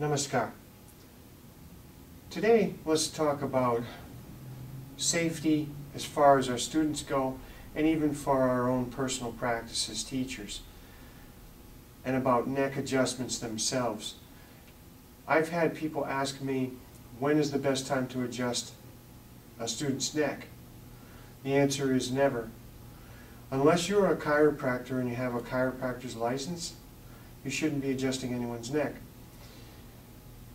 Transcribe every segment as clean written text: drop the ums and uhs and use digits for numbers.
Namaskar. Today, let's talk about safety as far as our students go, and even for our own personal practice as teachers, and about neck adjustments themselves. I've had people ask me, when is the best time to adjust a student's neck? The answer is never. Unless you're a chiropractor and you have a chiropractor's license, you shouldn't be adjusting anyone's neck.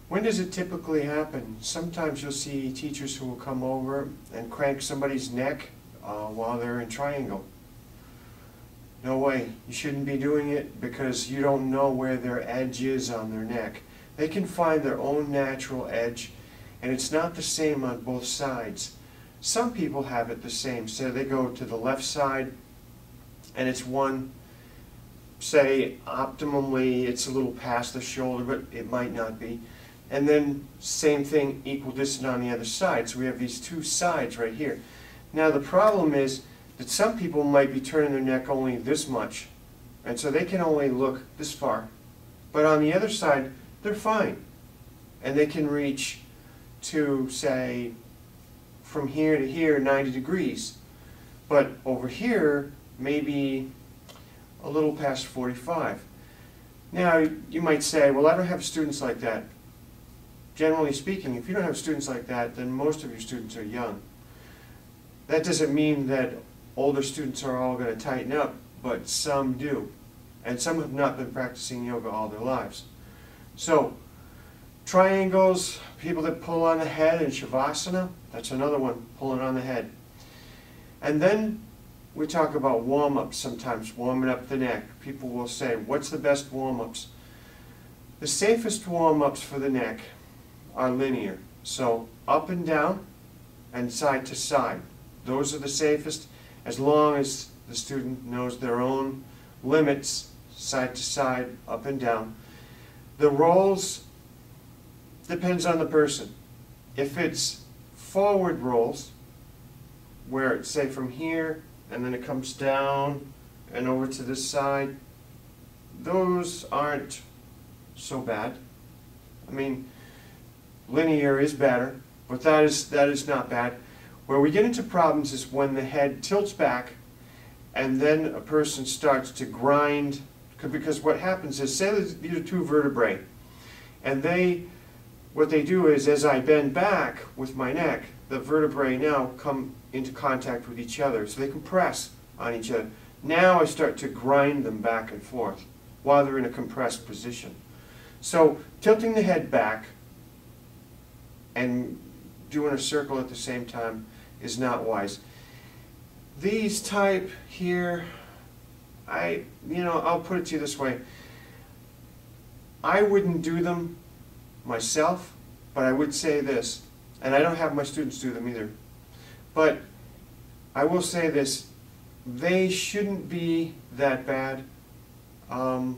When does it typically happen? Sometimes you'll see teachers who will come over and crank somebody's neck while they're in triangle. No way. You shouldn't be doing it because you don't know where their edge is on their neck. They can find their own natural edge, and it's not the same on both sides. Some people have it the same. So they go to the left side and it's one, say optimally it's a little past the shoulder, but it might not be. And then same thing, equidistant on the other side. So we have these two sides right here. Now the problem is that some people might be turning their neck only this much, and so they can only look this far. But on the other side, they're fine. And they can reach to, say, from here to here, 90 degrees. But over here, maybe a little past 45. Now, you might say, well, I don't have students like that. Generally speaking, if you don't have students like that, then most of your students are young. That doesn't mean that older students are all going to tighten up, but some do. And some have not been practicing yoga all their lives. So, triangles, people that pull on the head in Shavasana, that's another one, pulling on the head. And then we talk about warm-ups sometimes, warming up the neck. People will say, what's the best warm-ups? The safest warm-ups for the neck are linear. So up and down and side to side. Those are the safest as long as the student knows their own limits, side to side, up and down. The rolls depends on the person. If it's forward rolls, where it's say from here and then it comes down and over to this side, those aren't so bad. I mean, linear is better, but that is not bad. Where we get into problems is when the head tilts back and then a person starts to grind, because what happens is, say these are two vertebrae, and what they do is, as I bend back with my neck, the vertebrae now come into contact with each other, so they compress on each other. Now I start to grind them back and forth while they're in a compressed position. So tilting the head back and doing a circle at the same time is not wise. These type here, I'll put it to you this way. I wouldn't do them myself, but I would say this, and I don't have my students do them either, but I will say this, they shouldn't be that bad. The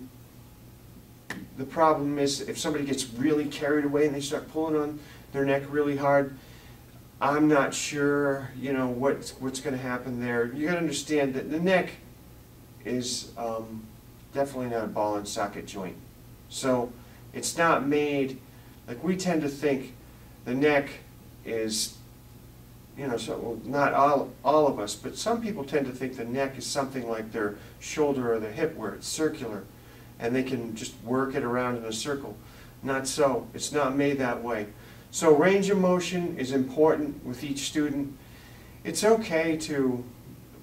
problem is if somebody gets really carried away and they start pulling on their neck really hard, I'm not sure, what's going to happen there. You got to understand that the neck is definitely not a ball and socket joint. So it's not made, like we tend to think the neck is, so not all of us, but some people tend to think the neck is something like their shoulder or their hip where it's circular and they can just work it around in a circle. Not so. It's not made that way. So range of motion is important with each student. It's okay to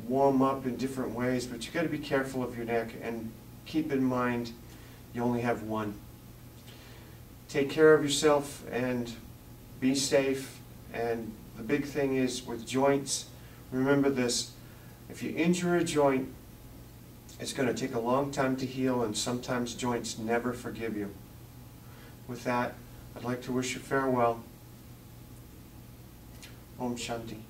warm up in different ways, but you've got to be careful of your neck and keep in mind you only have one. Take care of yourself and be safe. And the big thing is with joints, remember this, if you injure a joint, it's going to take a long time to heal, and sometimes joints never forgive you. With that, I'd like to wish you farewell. Om Shanti.